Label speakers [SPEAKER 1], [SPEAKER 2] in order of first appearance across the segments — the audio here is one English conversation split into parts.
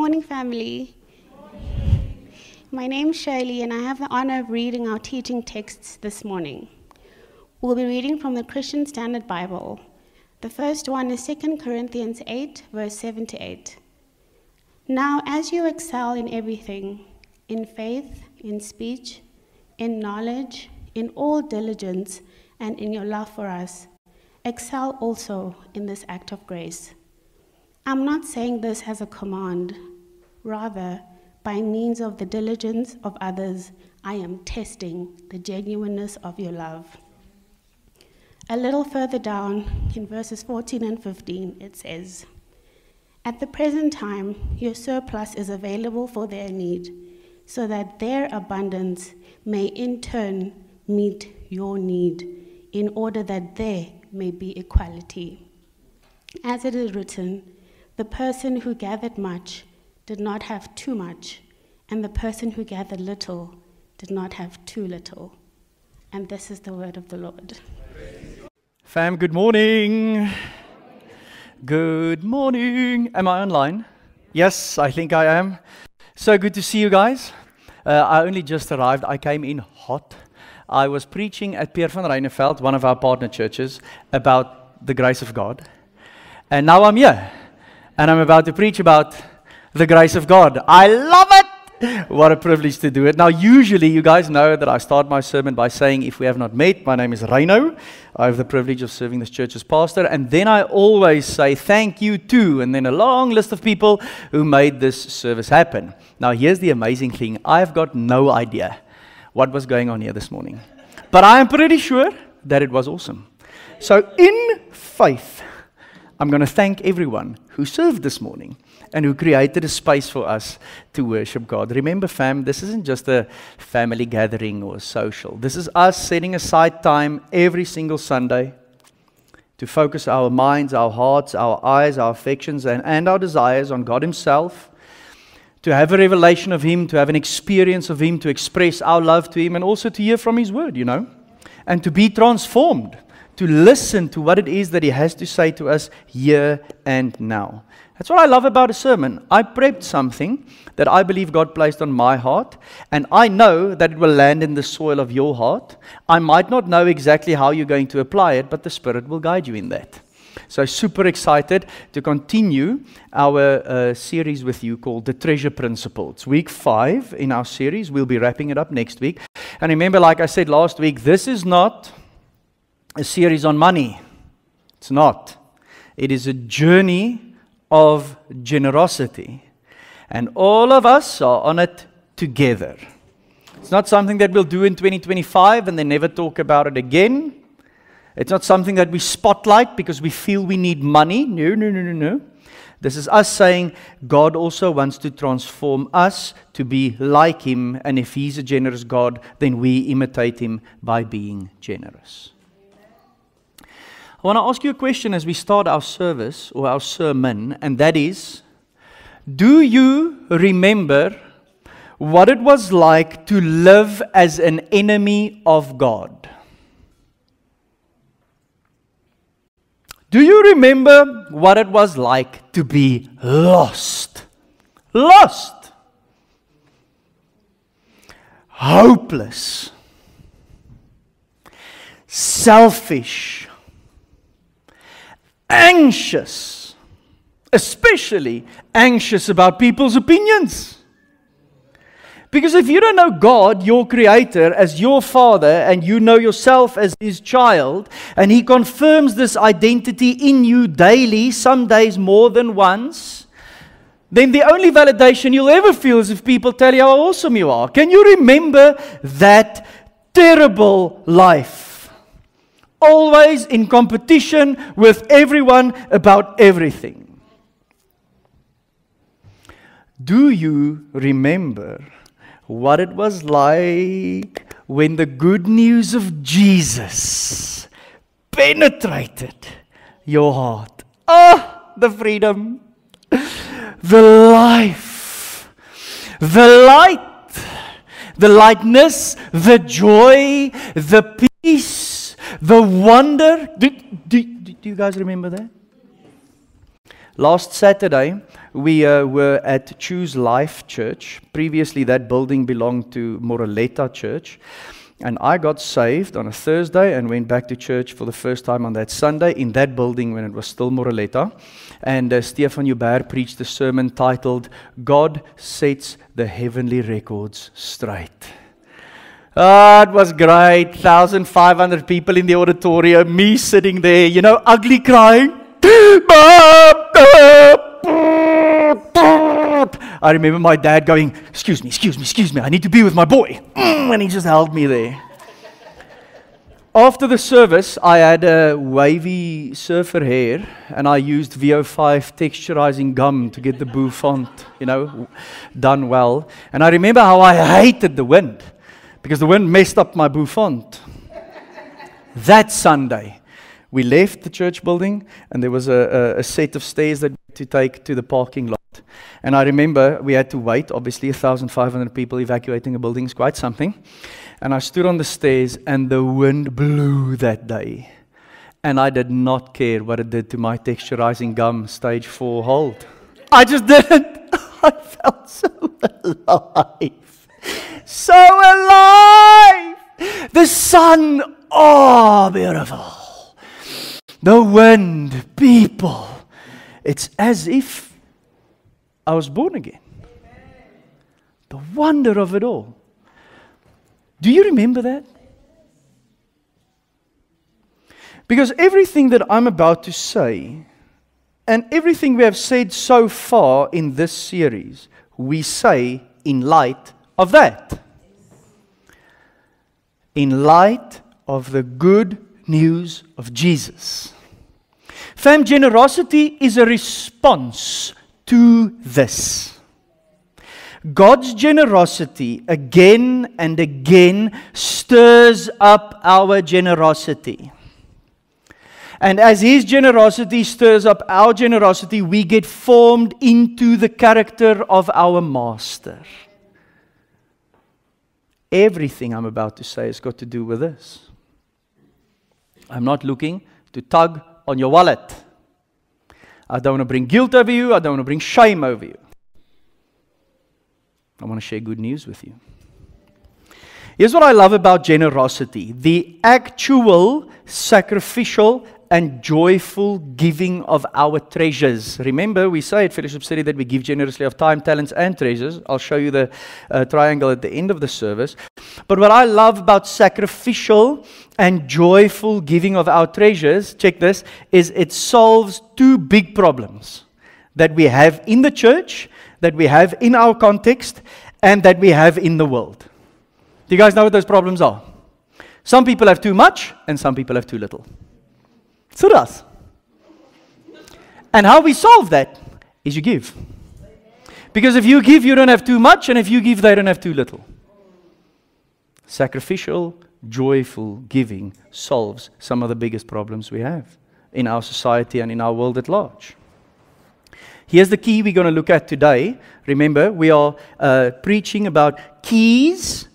[SPEAKER 1] morning, family. My name's Shirley, and I have the honor of reading our teaching texts this morning. We'll be reading from the Christian Standard Bible. The first one is 2 Corinthians 8, verse 7 to 8. Now, as you excel in everything, in faith, in speech, in knowledge, in all diligence, and in your love for us, excel also in this act of grace. I'm not saying this as a command. Rather, by means of the diligence of others, I am testing the genuineness of your love. A little further down, in verses 14 and 15, it says, "At the present time, your surplus is available for their need, so that their abundance may in turn meet your need, in order that there may be equality. As it is written, the person who gathered much did not have too much, and the person who gathered little did not have too little." And this is the word of the Lord.
[SPEAKER 2] Fam, good morning. Good morning. Am I online? Yes, I think I am. So good to see you guys. I only just arrived. I came in hot. I was preaching at Pierre van Ryneveld, one of our partner churches, about the grace of God. And now I'm here. And I'm about to preach about the grace of God. I love it! What a privilege to do it. Now, usually, you guys know that I start my sermon by saying, if we have not met, my name is Reino. I have the privilege of serving this church as pastor. And then I always say, thank you to, and then a long list of people who made this service happen. Now, here's the amazing thing. I've got no idea what was going on here this morning. But I am pretty sure that it was awesome. So, in faith, I'm going to thank everyone who served this morning and who created a space for us to worship God. Remember, fam, this isn't just a family gathering or social. This is us setting aside time every single Sunday to focus our minds, our hearts, our eyes, our affections, and our desires on God Himself, to have a revelation of Him, to have an experience of Him, to express our love to Him, and also to hear from His Word, and to be transformed, to listen to what it is that He has to say to us here and now. That's what I love about a sermon. I prepped something that I believe God placed on my heart, and I know that it will land in the soil of your heart. I might not know exactly how you're going to apply it, but the Spirit will guide you in that. So super excited to continue our series with you called The Treasure Principle. It's week 5 in our series. We'll be wrapping it up next week. And remember, like I said last week, this is not a series on money. It's not. It is a journey of generosity. And all of us are on it together. It's not something that we'll do in 2025 and then never talk about it again. It's not something that we spotlight because we feel we need money. No. This is us saying God also wants to transform us to be like Him. And if He's a generous God, then we imitate Him by being generous. I want to ask you a question as we start our service or our sermon, and that is, do you remember what it was like to live as an enemy of God? Do you remember what it was like to be lost? Lost. Hopeless. Selfish. Anxious, especially anxious about people's opinions. Because if you don't know God, your Creator, as your Father, and you know yourself as His child, and He confirms this identity in you daily, some days more than once, then the only validation you'll ever feel is if people tell you how awesome you are. Can you remember that terrible life? Always in competition with everyone about everything. Do you remember what it was like when the good news of Jesus penetrated your heart? Ah, the freedom, the life, the light, the lightness, the joy, the peace, the wonder. Do you guys remember that? Last Saturday, we were at Choose Life Church. Previously, that building belonged to Moraleta Church. And I got saved on a Thursday and went back to church for the first time on that Sunday in that building when it was still Moraleta. And Stefan Joubert preached a sermon titled, God Sets the Heavenly Records Straight. It was great. 1,500 people in the auditorium, me sitting there, ugly crying. I remember my dad going, excuse me, I need to be with my boy. And he just held me there. After the service, I had a wavy surfer hair, and I used VO5 texturizing gum to get the bouffant, done well. And I remember how I hated the wind, because the wind messed up my bouffant. That Sunday, we left the church building, and there was a set of stairs that we had to take to the parking lot. And I remember we had to wait. Obviously, 1,500 people evacuating a building is quite something. And I stood on the stairs, and the wind blew that day. And I did not care what it did to my texturizing gum stage 4 hold. I just didn't. I felt so alive. So alive! The sun, oh, beautiful. The wind, people. It's as if I was born again. The wonder of it all. Do you remember that? Because everything that I'm about to say, and everything we have said so far in this series, we say in light of that. In light of the good news of Jesus. Fam, generosity is a response to this. God's generosity again and again stirs up our generosity. And as His generosity stirs up our generosity, we get formed into the character of our Master. Everything I'm about to say has got to do with this. I'm not looking to tug on your wallet. I don't want to bring guilt over you. I don't want to bring shame over you. I want to share good news with you. Here's what I love about generosity. The actual, sacrificial, and joyful giving of our treasures. Remember, we say at Fellowship Study that we give generously of time, talents, and treasures. I'll show you the triangle at the end of the service. But what I love about sacrificial and joyful giving of our treasures, check this, is it solves two big problems that we have in the church, that we have in our context, and that we have in the world. Do you guys know what those problems are? Some people have too much, and some people have too little. So does. And how we solve that is you give. Because if you give, you don't have too much, and if you give, they don't have too little. Sacrificial, joyful giving solves some of the biggest problems we have in our society and in our world at large. Here's the key we're going to look at today. Remember, we are preaching about keys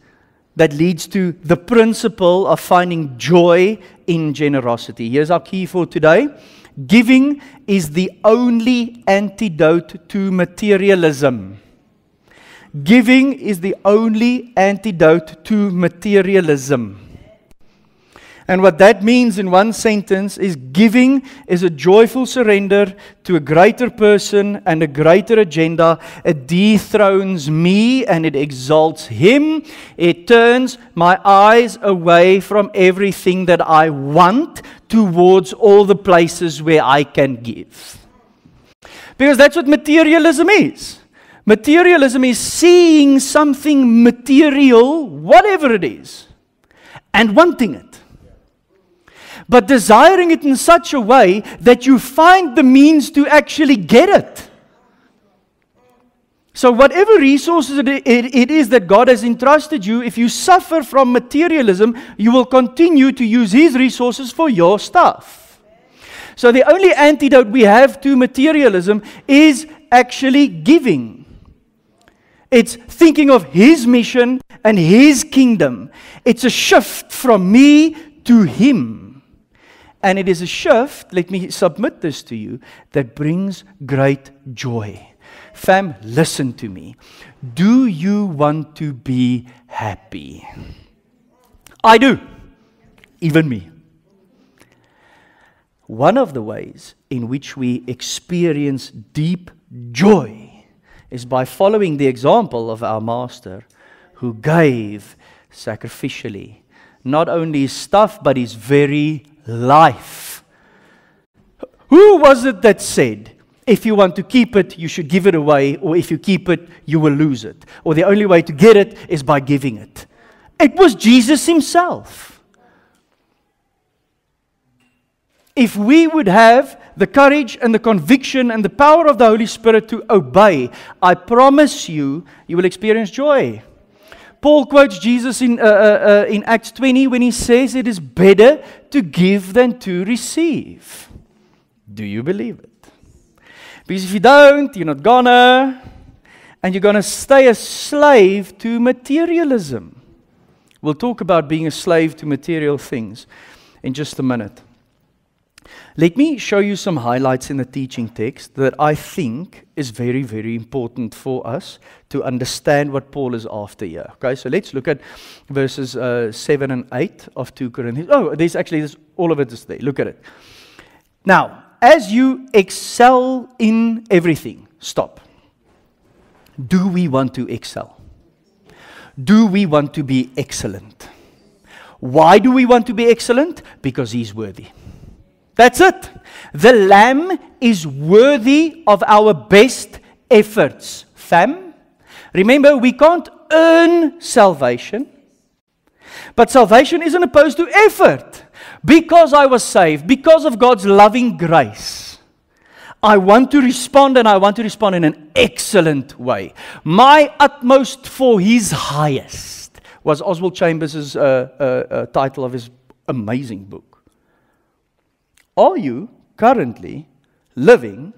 [SPEAKER 2] that leads to the principle of finding joy in generosity. Here's our key for today. Giving is the only antidote to materialism. Giving is the only antidote to materialism. And what that means in one sentence is giving is a joyful surrender to a greater person and a greater agenda. It dethrones me and it exalts Him. It turns my eyes away from everything that I want towards all the places where I can give. Because that's what materialism is. Materialism is seeing something material, whatever it is, and wanting it. But desiring it in such a way that you find the means to actually get it. So whatever resources it is that God has entrusted you, if you suffer from materialism, you will continue to use His resources for your stuff. So the only antidote we have to materialism is actually giving. It's thinking of His mission and His kingdom. It's a shift from me to Him. And it is a shift, let me submit this to you, that brings great joy. Fam, listen to me. Do you want to be happy? I do. Even me. One of the ways in which we experience deep joy is by following the example of our Master, who gave sacrificially not only his stuff but his very life. Who was it that said, if you want to keep it, you should give it away, or if you keep it, you will lose it, or the only way to get it is by giving it? It was Jesus himself. If we would have the courage and the conviction and the power of the Holy Spirit to obey, I promise you, you will experience joy. Paul quotes Jesus in Acts 20 when he says it is better to give than to receive. Do you believe it? Because if you don't, you're not gonna, and you're gonna stay a slave to materialism. We'll talk about being a slave to material things in just a minute. Let me show you some highlights in the teaching text that I think is very, very important for us to understand what Paul is after here. Okay, so let's look at verses 7 and 8 of 2 Corinthians. Oh, all of it is there. Look at it. Now, as you excel in everything, stop. Do we want to excel? Do we want to be excellent? Why do we want to be excellent? Because he's worthy. That's it. The Lamb is worthy of our best efforts. Fam, remember, we can't earn salvation. But salvation isn't opposed to effort. Because I was saved, because of God's loving grace, I want to respond, and I want to respond in an excellent way. My utmost for his highest was Oswald Chambers' title of his amazing book. Are you currently living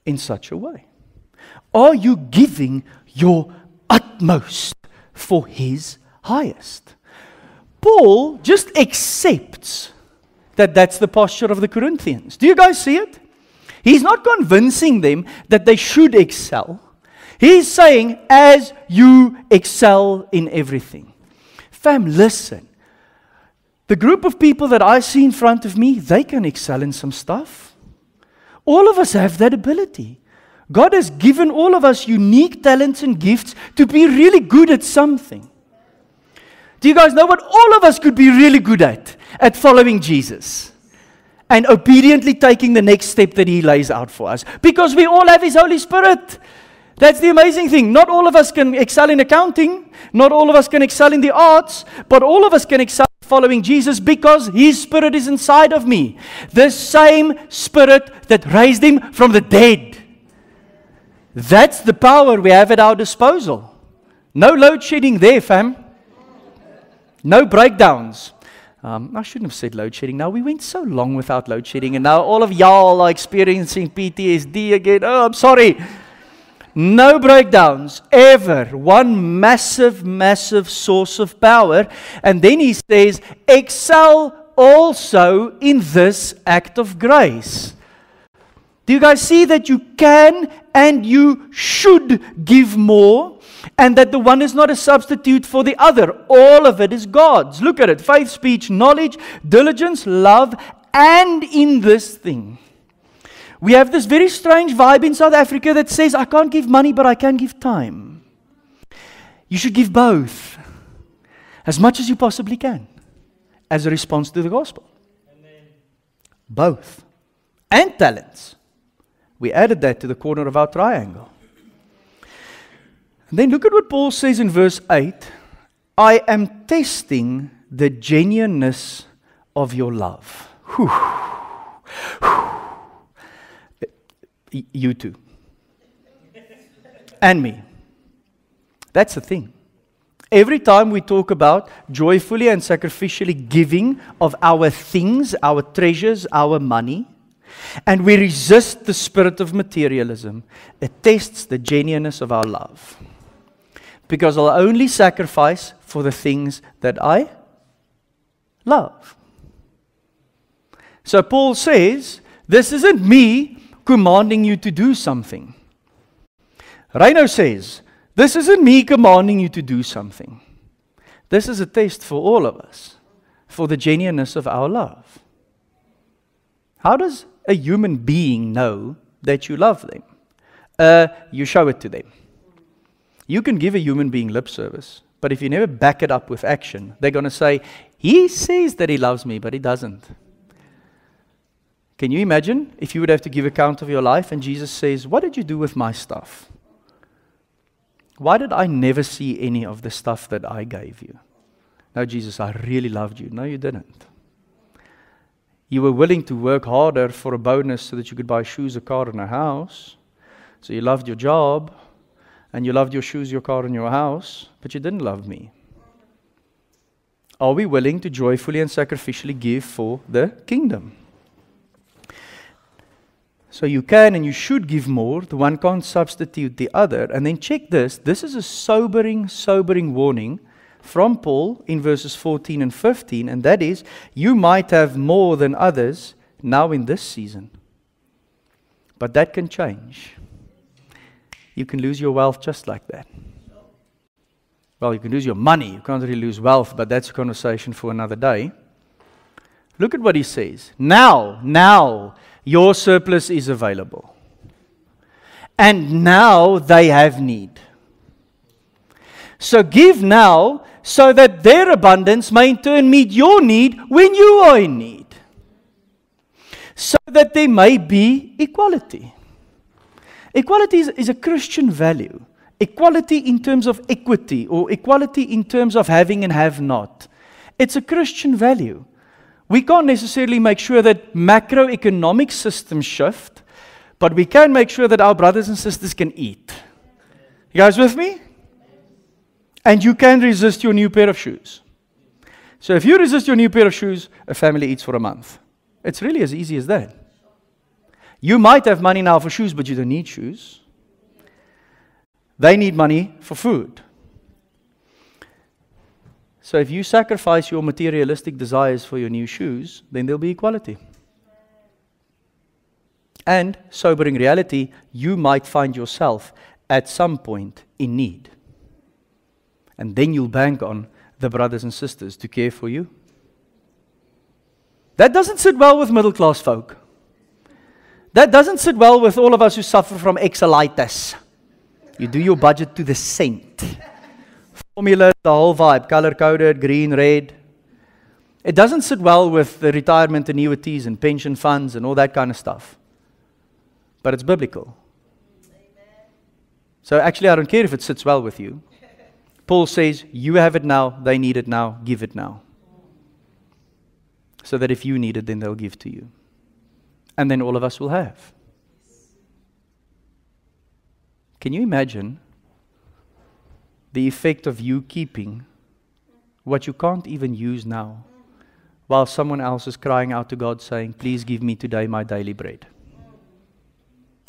[SPEAKER 2] in such a way? Are you giving your utmost for his highest? Paul just accepts that that's the posture of the Corinthians. Do you guys see it? He's not convincing them that they should excel. He's saying, as you excel in everything. Fam, listen. The group of people that I see in front of me, they can excel in some stuff. All of us have that ability. God has given all of us unique talents and gifts to be really good at something. Do you guys know what all of us could be really good at? At following Jesus. And obediently taking the next step that he lays out for us. Because we all have his Holy Spirit. That's the amazing thing. Not all of us can excel in accounting. Not all of us can excel in the arts. But all of us can excel following Jesus because his Spirit is inside of me. The same Spirit that raised him from the dead. That's the power we have at our disposal. No load shedding there, fam. No breakdowns. I shouldn't have said load shedding. Now, we went so long without load shedding, and now all of y'all are experiencing PTSD again. Oh, I'm sorry. No breakdowns, ever. One massive, massive source of power. And then he says, excel also in this act of grace. Do you guys see that you can and you should give more? And that the one is not a substitute for the other. All of it is God's. Look at it. Faith, speech, knowledge, diligence, love, and in this thing. We have this very strange vibe in South Africa that says, I can't give money, but I can give time. You should give both. As much as you possibly can. As a response to the gospel. Amen. Both. And talents. We added that to the corner of our triangle. And then look at what Paul says in verse 8. I am testing the genuineness of your love. Whew. You too. And me. That's the thing. Every time we talk about joyfully and sacrificially giving of our things, our treasures, our money, and we resist the spirit of materialism, it tests the genuineness of our love. Because I'll only sacrifice for the things that I love. So Paul says, this isn't me commanding you to do something. Reino says, this isn't me commanding you to do something. This is a test for all of us, for the genuineness of our love. How does a human being know that you love them? You show it to them. You can give a human being lip service, but if you never back it up with action, they're going to say, he says that he loves me, but he doesn't. Can you imagine if you would have to give account of your life and Jesus says, what did you do with my stuff? Why did I never see any of the stuff that I gave you? No, Jesus, I really loved you. No, you didn't. You were willing to work harder for a bonus so that you could buy shoes, a car, and a house. So you loved your job, and you loved your shoes, your car, and your house, but you didn't love me. Are we willing to joyfully and sacrificially give for the kingdom? So you can and you should give more. The one can't substitute the other. And then check this. This is a sobering warning from Paul in verses 14 and 15. And that is, you might have more than others now in this season. But that can change. You can lose your wealth just like that. Well, you can lose your money. You can't really lose wealth, but that's a conversation for another day. Look at what he says. Now, your surplus is available. And now they have need. So give now, so that their abundance may in turn meet your need when you are in need. So that there may be equality. Equality is a Christian value. Equality in terms of equity, or equality in terms of having and have not. It's a Christian value. We can't necessarily make sure that macroeconomic systems shift, but we can make sure that our brothers and sisters can eat. You guys with me? And you can resist your new pair of shoes. So if you resist your new pair of shoes, a family eats for a month. It's really as easy as that. You might have money now for shoes, but you don't need shoes. They need money for food. So if you sacrifice your materialistic desires for your new shoes, then there'll be equality. And, sobering reality, you might find yourself at some point in need. And then you'll bank on the brothers and sisters to care for you. That doesn't sit well with middle class folk. That doesn't sit well with all of us who suffer from exalitis. You do your budget to the cent. Formula, the whole vibe, color-coded, green, red. It doesn't sit well with the retirement annuities and pension funds and all that kind of stuff. But it's biblical. So actually, I don't care if it sits well with you. Paul says, you have it now, they need it now, give it now. So that if you need it, then they'll give to you. And then all of us will have. Can you imagine the effect of you keeping what you can't even use now, while someone else is crying out to God saying, please give me today my daily bread?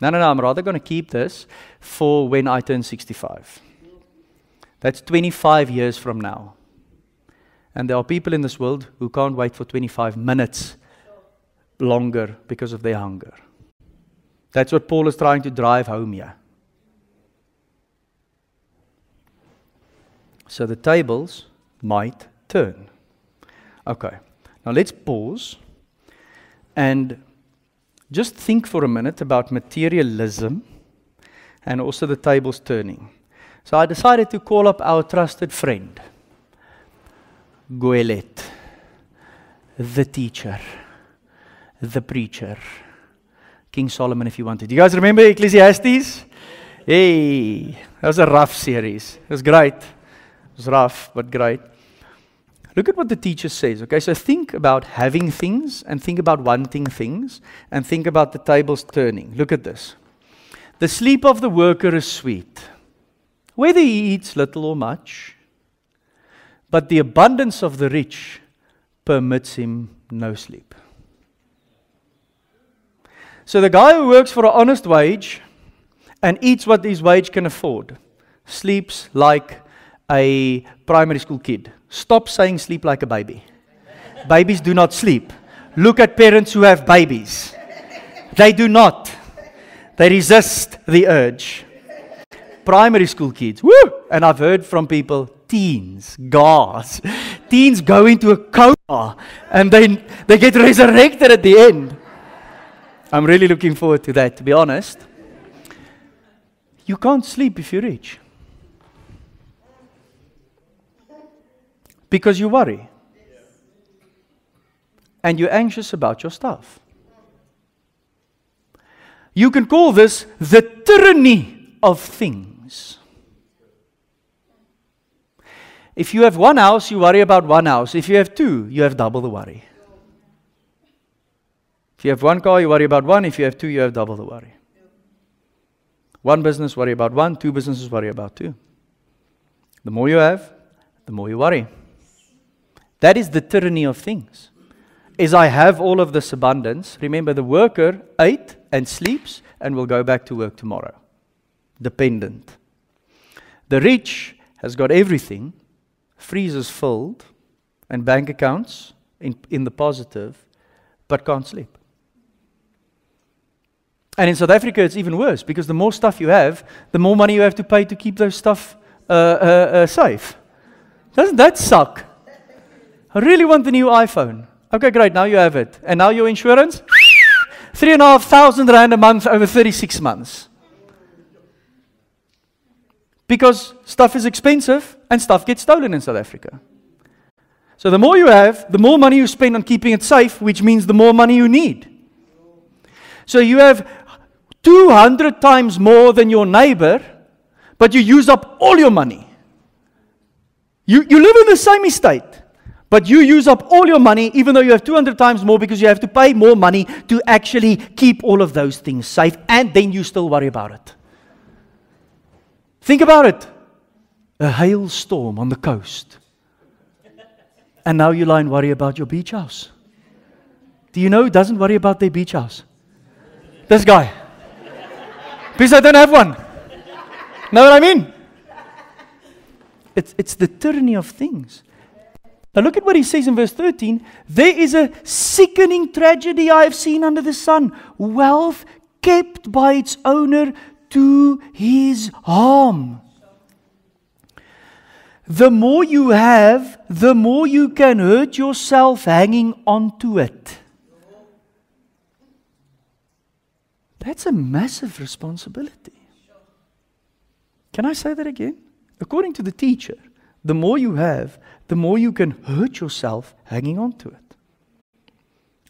[SPEAKER 2] No, I'm rather going to keep this for when I turn 65. That's 25 years from now. And there are people in this world who can't wait for 25 minutes longer because of their hunger. That's what Paul is trying to drive home here. So the tables might turn. Okay, now let's pause and just think for a minute about materialism and also the tables turning. So I decided to call up our trusted friend, Goelet, the teacher, the preacher, King Solomon if you wanted. Do you guys remember Ecclesiastes? Hey, that was a rough series. It was great. It was rough, but great. Look at what the teacher says, okay? So think about having things, and think about wanting things, and think about the tables turning. Look at this. The sleep of the worker is sweet, whether he eats little or much, but the abundance of the rich permits him no sleep. So the guy who works for an honest wage and eats what his wage can afford sleeps like a primary school kid. Stop saying sleep like a baby. Babies do not sleep. look at parents who have babies. They do not. They resist the urge. Primary school kids, woo! And I've heard from people, teens, gosh. Teens go into a coma and they get resurrected at the end. I'm really looking forward to that, to be honest. You can't sleep if you're rich. Because you worry. And you're anxious about your stuff. You can call this the tyranny of things. If you have one house, you worry about one house. If you have two, you have double the worry. If you have one car, you worry about one. If you have two, you have double the worry. One business, worry about one. Two businesses, worry about two. The more you have, the more you worry. That is the tyranny of things. As I have all of this abundance, remember the worker ate and sleeps and will go back to work tomorrow. Dependent. The rich has got everything, freezers filled, and bank accounts in the positive, but can't sleep. And in South Africa, it's even worse, because the more stuff you have, the more money you have to pay to keep those stuff safe. Doesn't that suck? I really want the new iPhone. Okay, great, now you have it. And now your insurance? 3,500 rand a month over 36 months. Because stuff is expensive and stuff gets stolen in South Africa. So the more you have, the more money you spend on keeping it safe, which means the more money you need. So you have 200 times more than your neighbor, but you use up all your money. You live in the same estate, but you use up all your money, even though you have 200 times more, because you have to pay more money to actually keep all of those things safe, and then you still worry about it. Think about it. A hailstorm on the coast. And now you lie and worry about your beach house. Do you know who doesn't worry about their beach house? This guy. Because I don't have one. Know what I mean? It's the tyranny of things. Now look at what he says in verse 13. There is a sickening tragedy I have seen under the sun. Wealth kept by its owner to his harm. The more you have, the more you can hurt yourself hanging on to it. That's a massive responsibility. Can I say that again? According to the teacher, the more you have, the more you can hurt yourself hanging on to it.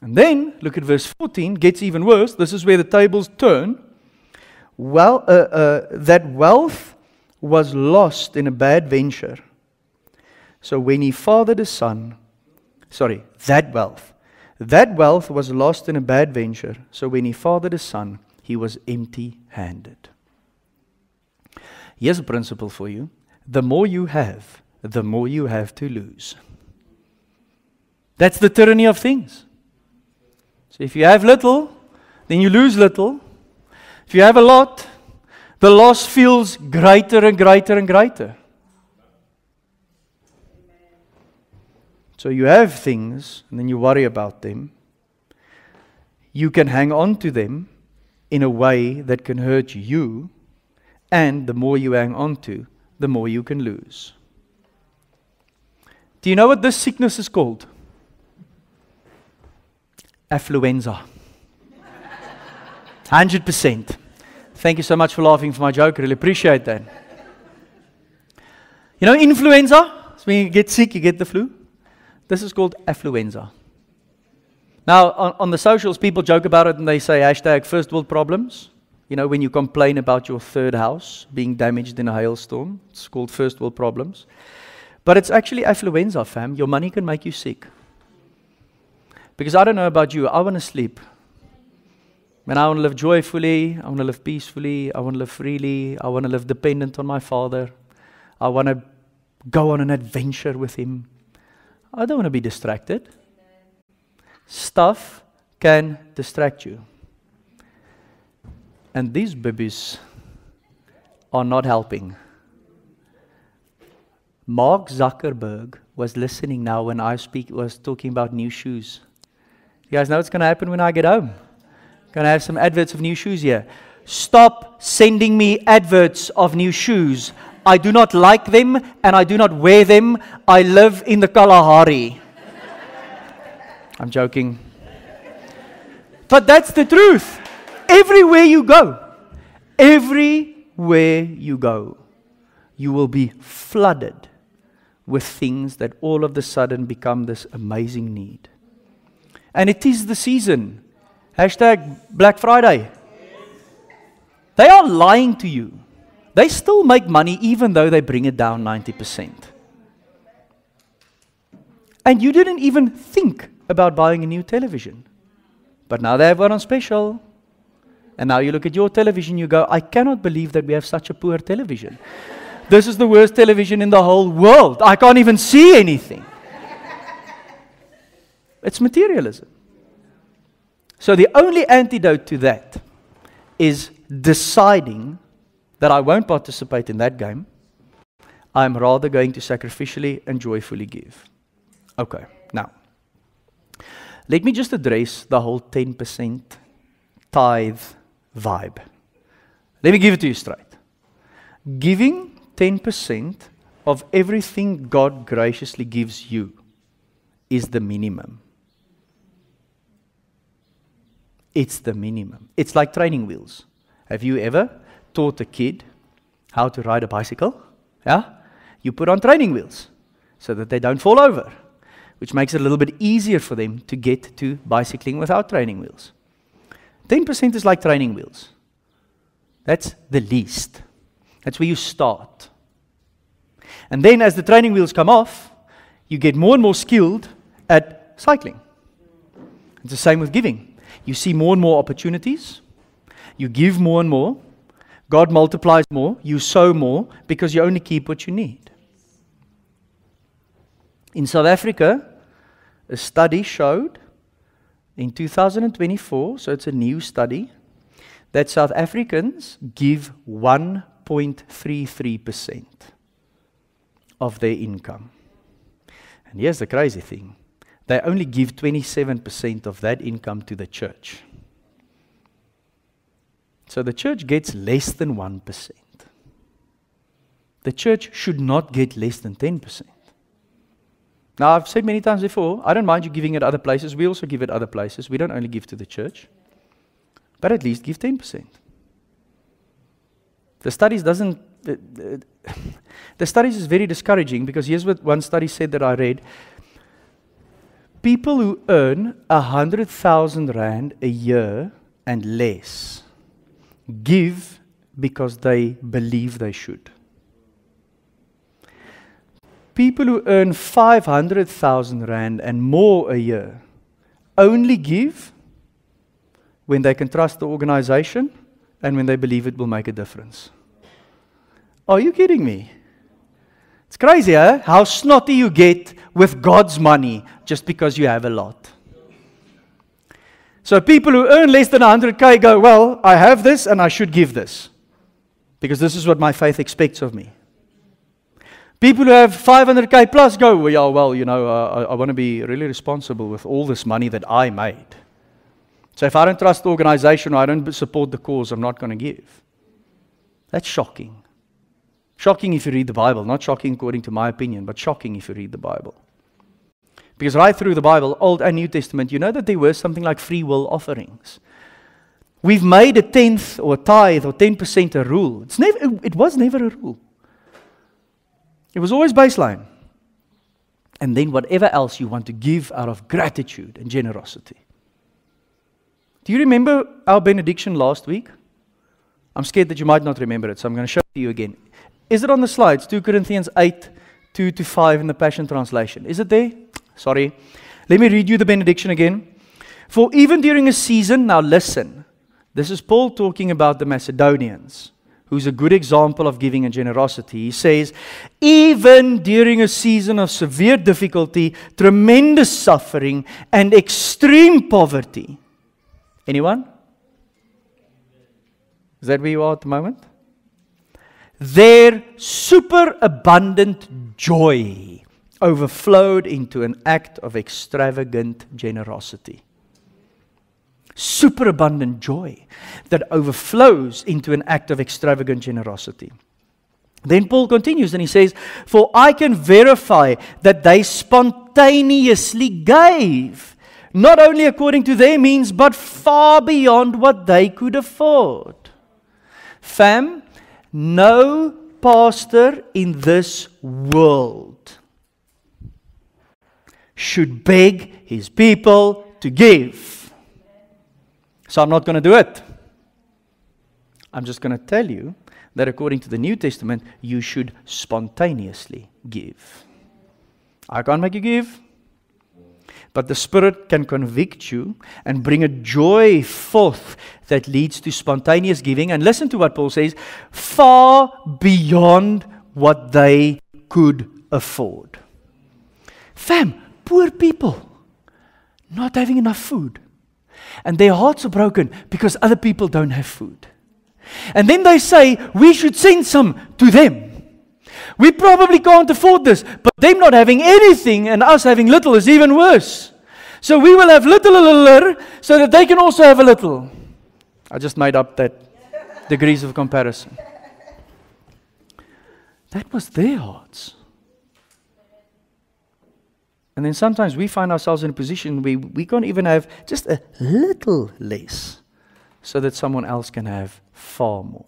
[SPEAKER 2] And then, look at verse 14, gets even worse. This is where the tables turn. Well, that wealth was lost in a bad venture. So when he fathered a son, that wealth was lost in a bad venture. So when he fathered a son, he was empty-handed. Here's a principle for you. The more you have, the more you have to lose. That's the tyranny of things. So if you have little, then you lose little. If you have a lot, the loss feels greater and greater and greater. So you have things, and then you worry about them. You can hang on to them in a way that can hurt you, and the more you hang on to, the more you can lose. Do you know what this sickness is called? Affluenza. 100%. Thank you so much for laughing for my joke. Really appreciate that. You know, influenza, so when you get sick, you get the flu. This is called affluenza. Now, on the socials, people joke about it and they say hashtag first world problems. You know, when you complain about your third house being damaged in a hailstorm, it's called first world problems. But it's actually affluenza, fam. Your money can make you sick. Because I don't know about you, I want to sleep. And I want to live joyfully, I want to live peacefully, I want to live freely, I want to live dependent on my Father. I want to go on an adventure with Him. I don't want to be distracted. Stuff can distract you. And these babies are not helping. Mark Zuckerberg was listening now when I was talking about new shoes. You guys know what's going to happen when I get home? Going to have some adverts of new shoes here. Stop sending me adverts of new shoes. I do not like them and I do not wear them. I live in the Kalahari. I'm joking. But that's the truth. Everywhere you go, you will be flooded with things that all of a sudden become this amazing need. And it is the season. #Black Friday. They are lying to you. They still make money even though they bring it down 90%. And you didn't even think about buying a new television. But now they have one on special. And now you look at your television, you go, I cannot believe that we have such a poor television. This is the worst television in the whole world. I can't even see anything. It's materialism. So the only antidote to that is deciding that I won't participate in that game. I'm rather going to sacrificially and joyfully give. Okay, now, let me just address the whole 10% tithe vibe. Let me give it to you straight. Giving 10% of everything God graciously gives you is the minimum. It's the minimum. It's like training wheels. Have you ever taught a kid how to ride a bicycle? Yeah? You put on training wheels so that they don't fall over, which makes it a little bit easier for them to get to bicycling without training wheels. 10% is like training wheels. That's the least. That's where you start. And then as the training wheels come off, you get more and more skilled at cycling. It's the same with giving. You see more and more opportunities. You give more and more. God multiplies more. You sow more because you only keep what you need. In South Africa, a study showed in 2024, so it's a new study, that South Africans give 1.33% of their income. And here's the crazy thing. They only give 27% of that income to the church. So the church gets less than 1%. The church should not get less than 10%. Now, I've said many times before, I don't mind you giving at other places. We also give at other places. We don't only give to the church. But at least give 10%. The studies is very discouraging because here's what one study said that I read. People who earn 100,000 rand a year and less give because they believe they should. People who earn 500,000 rand and more a year only give when they can trust the organization and when they believe it will make a difference. Are you kidding me? It's crazy, huh? How snotty you get with God's money just because you have a lot. So people who earn less than 100K go, well, I have this and I should give this because this is what my faith expects of me. People who have 500K plus go, well, yeah, well, you know, I want to be really responsible with all this money that I made. So if I don't trust the organization or I don't support the cause, I'm not going to give. That's shocking. Shocking if you read the Bible. Not shocking according to my opinion, but shocking if you read the Bible. Because right through the Bible, Old and New Testament, you know that there were something like free will offerings. We've made a tenth or a tithe or 10% a rule. It was never a rule. It was always baseline. And then whatever else you want to give out of gratitude and generosity. Do you remember our benediction last week? I'm scared that you might not remember it, so I'm going to show it to you again. Is it on the slides? 2 Corinthians 8, 2-5 in the Passion Translation. Is it there? Sorry. Let me read you the benediction again. For even during a season, now listen, this is Paul talking about the Macedonians, who's a good example of giving and generosity. He says, even during a season of severe difficulty, tremendous suffering, and extreme poverty. Anyone? Is that where you are at the moment? Their superabundant joy overflowed into an act of extravagant generosity. superabundant joy that overflows into an act of extravagant generosity. Then Paul continues and he says, "For I can verify that they spontaneously gave, not only according to their means, but far beyond what they could afford." Fam, no pastor in this world should beg his people to give. So I'm not going to do it. I'm just going to tell you that according to the New Testament, you should spontaneously give. I can't make you give, but the Spirit can convict you and bring a joy forth that leads to spontaneous giving. And listen to what Paul says, far beyond what they could afford. Fam, poor people not having enough food. And their hearts are broken because other people don't have food. And then they say, we should send some to them. We probably can't afford this, but them not having anything and us having little is even worse. So we will have little so that they can also have a little. I just made up that degrees of comparison. That was their hearts. And then sometimes we find ourselves in a position where we can't even have just a little less so that someone else can have far more.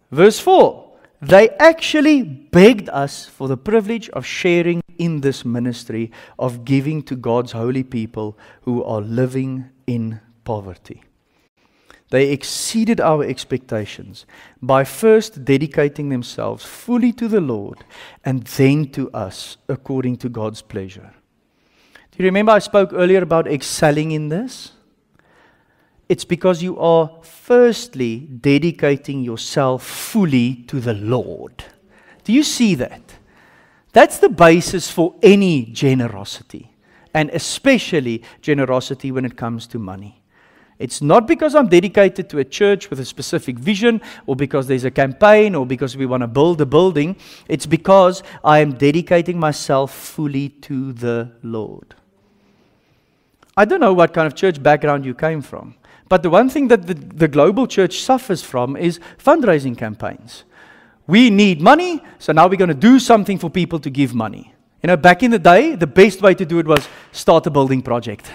[SPEAKER 2] Verse 4, they actually begged us for the privilege of sharing in this ministry of giving to God's holy people who are living in poverty. They exceeded our expectations by first dedicating themselves fully to the Lord and then to us according to God's pleasure. Do you remember I spoke earlier about excelling in this? It's because you are firstly dedicating yourself fully to the Lord. Do you see that? That's the basis for any generosity, and especially generosity when it comes to money. It's not because I'm dedicated to a church with a specific vision, or because there's a campaign, or because we want to build a building. It's because I am dedicating myself fully to the Lord. I don't know what kind of church background you came from, but the one thing that the global church suffers from is fundraising campaigns. We need money, so now we're going to do something for people to give money. You know, back in the day, the best way to do it was start a building project.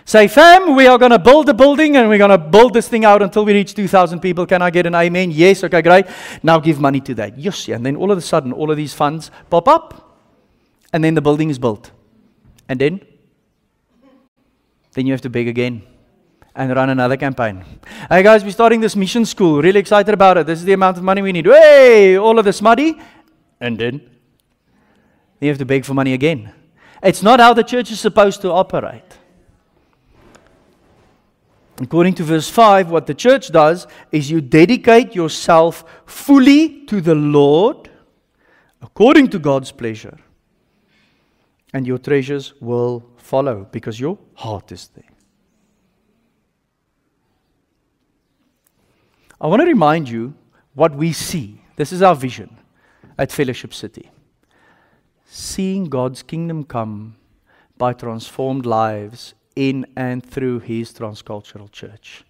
[SPEAKER 2] Say, fam, we are going to build a building and we're going to build this thing out until we reach 2,000 people. Can I get an amen? Yes, okay, great. Now give money to that. Yes, yeah. And then all of a sudden, all of these funds pop up and then the building is built. And then you have to beg again and run another campaign. Hey guys, we're starting this mission school. Really excited about it. This is the amount of money we need. Hey, all of this money. And then you have to beg for money again. It's not how the church is supposed to operate. According to verse 5, what the church does is you dedicate yourself fully to the Lord according to God's pleasure. And your treasures will follow because your heart is there. I want to remind you what we see. This is our vision at Fellowship City. Seeing God's kingdom come by transformed lives in and through His transcultural church.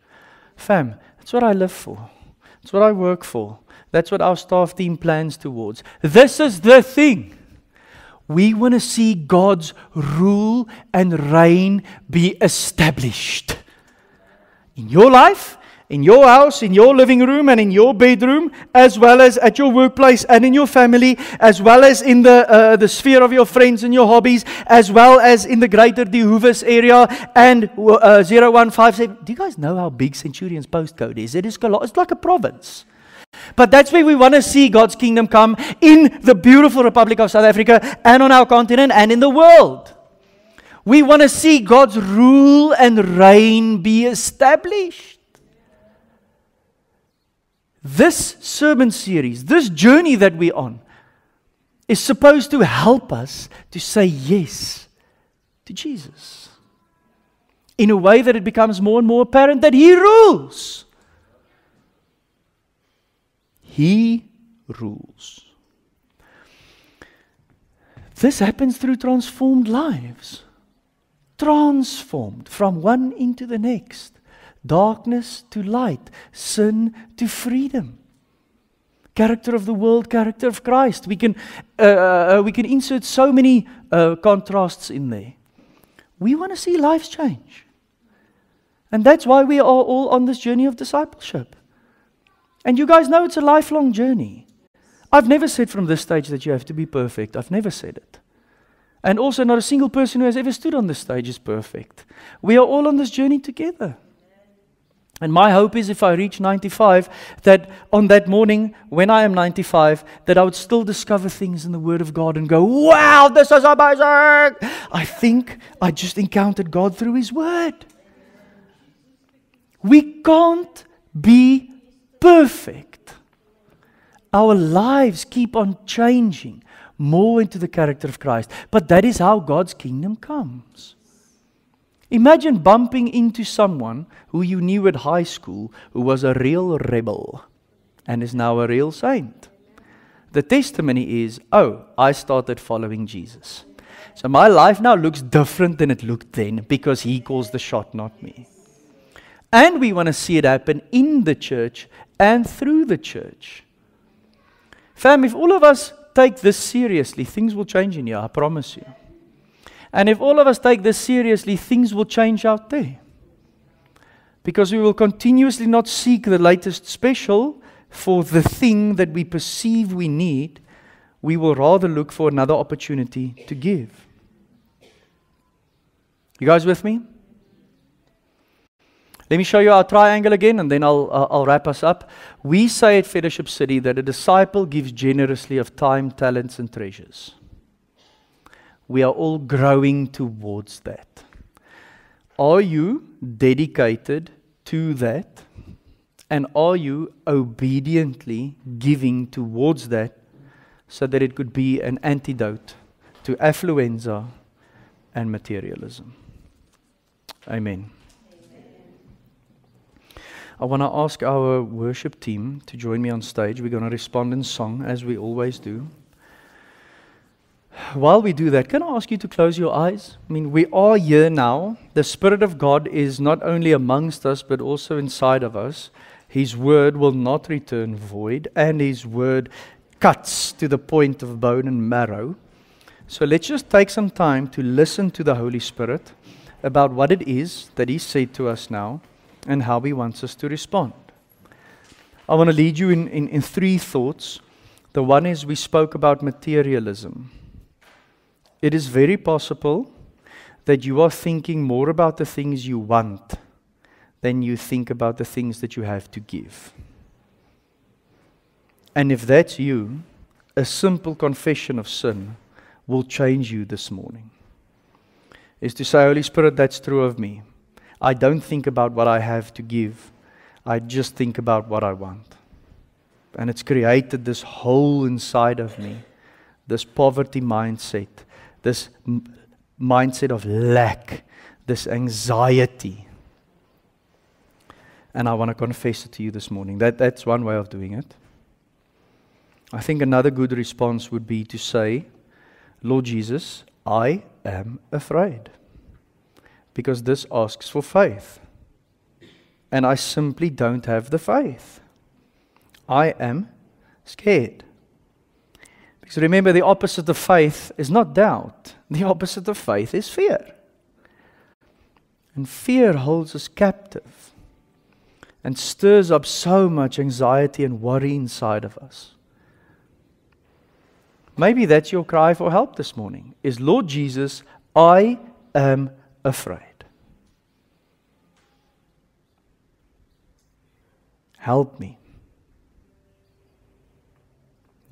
[SPEAKER 2] Fam, that's what I live for. That's what I work for. That's what our staff team plans towards. This is the thing. We want to see God's rule and reign be established in your life, in your house, in your living room, and in your bedroom, as well as at your workplace and in your family, as well as in the sphere of your friends and your hobbies, as well as in the greater De Hoeves area and 0157. Do you guys know how big Centurion's postcode is? It's like a province. But that's where we want to see God's kingdom come in the beautiful Republic of South Africa and on our continent and in the world. We want to see God's rule and reign be established. This sermon series, this journey that we're on, is supposed to help us to say yes to Jesus in a way that it becomes more and more apparent that He rules. He rules. This happens through transformed lives. transformed from one into the next. Darkness to light, sin to freedom. Character of the world, character of Christ. We can insert so many contrasts in there. We want to see lives change. And that's why we are all on this journey of discipleship. And you guys know it's a lifelong journey. I've never said from this stage that you have to be perfect. I've never said it. And also not a single person who has ever stood on this stage is perfect. We are all on this journey together. And my hope is if I reach 95, that on that morning, when I am 95, that I would still discover things in the Word of God and go, wow, this is amazing! I think I just encountered God through His Word. We can't be perfect. Our lives keep on changing more into the character of Christ. But that is how God's kingdom comes. Imagine bumping into someone who you knew at high school who was a real rebel and is now a real saint. The testimony is, oh, I started following Jesus. So my life now looks different than it looked then because He calls the shot, not me. And we want to see it happen in the church and through the church. Fam, if all of us take this seriously, things will change in here, I promise you. And if all of us take this seriously, things will change out there. Because we will continuously not seek the latest special for the thing that we perceive we need. We will rather look for another opportunity to give. You guys with me? Let me show you our triangle again, and then I'll wrap us up. We say at Fellowship City that a disciple gives generously of time, talents, and treasures. We are all growing towards that. Are you dedicated to that? And are you obediently giving towards that so that it could be an antidote to affluenza and materialism? Amen. I want to ask our worship team to join me on stage. We're going to respond in song, as we always do. While we do that, can I ask you to close your eyes? I mean, we are here now. The Spirit of God is not only amongst us, but also inside of us. His word will not return void, and His word cuts to the point of bone and marrow. So let's just take some time to listen to the Holy Spirit about what it is that He said to us now and how He wants us to respond. I want to lead you in three thoughts. The one is we spoke about materialism. It is very possible that you are thinking more about the things you want than you think about the things that you have to give. And if that's you, a simple confession of sin will change you this morning. Is to say, Holy Spirit, that's true of me. I don't think about what I have to give. I just think about what I want. And it's created this hole inside of me, this poverty mindset, this mindset of lack, this anxiety. And I want to confess it to you this morning. That's one way of doing it. I think another good response would be to say, Lord Jesus, I am afraid. Because this asks for faith. And I simply don't have the faith. I am scared. Because remember, the opposite of faith is not doubt. The opposite of faith is fear. And fear holds us captive and stirs up so much anxiety and worry inside of us. Maybe that's your cry for help this morning, is Lord Jesus, I am afraid. Help me.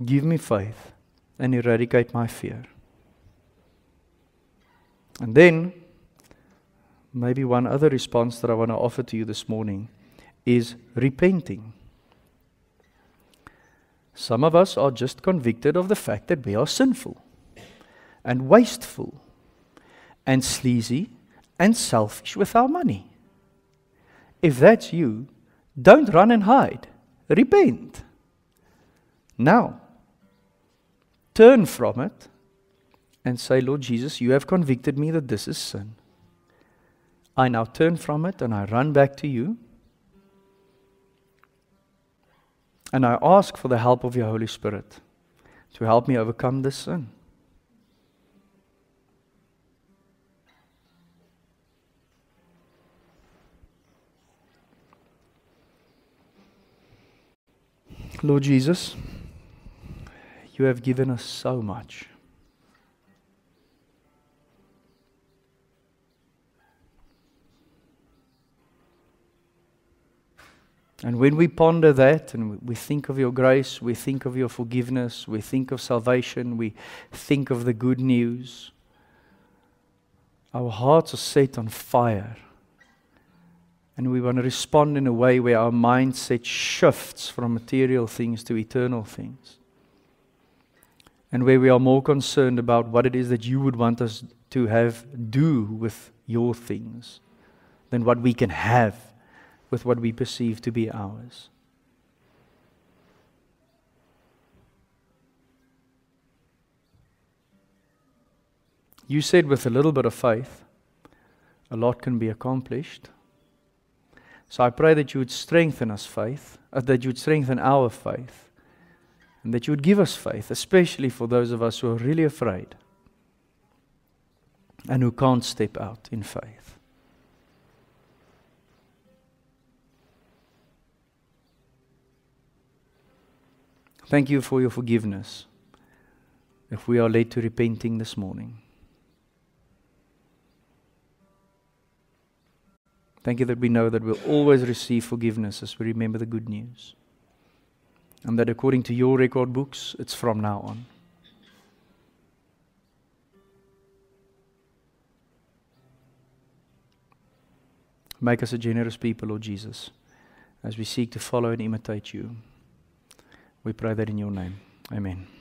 [SPEAKER 2] Give me faith and eradicate my fear. And then, maybe one other response that I want to offer to you this morning is repenting. Some of us are just convicted of the fact that we are sinful and wasteful and sleazy and selfish with our money. If that's you, don't run and hide. Repent. Now, turn from it and say, Lord Jesus, you have convicted me that this is sin. I now turn from it and I run back to you. And I ask for the help of your Holy Spirit to help me overcome this sin. Lord Jesus, you have given us so much. And when we ponder that and we think of your grace, we think of your forgiveness, we think of salvation, we think of the good news, our hearts are set on fire. And we want to respond in a way where our mindset shifts from material things to eternal things. And where we are more concerned about what it is that you would want us to do with your things than what we can have with what we perceive to be ours. You said with a little bit of faith, a lot can be accomplished. So I pray that you would strengthen us faith, that you would strengthen our faith, and that you would give us faith, especially for those of us who are really afraid and who can't step out in faith. Thank you for your forgiveness if we are led to repenting this morning. Thank you that we know that we'll always receive forgiveness as we remember the good news. And that according to your record books, it's from now on. Make us a generous people, Lord Jesus, as we seek to follow and imitate you. We pray that in your name. Amen.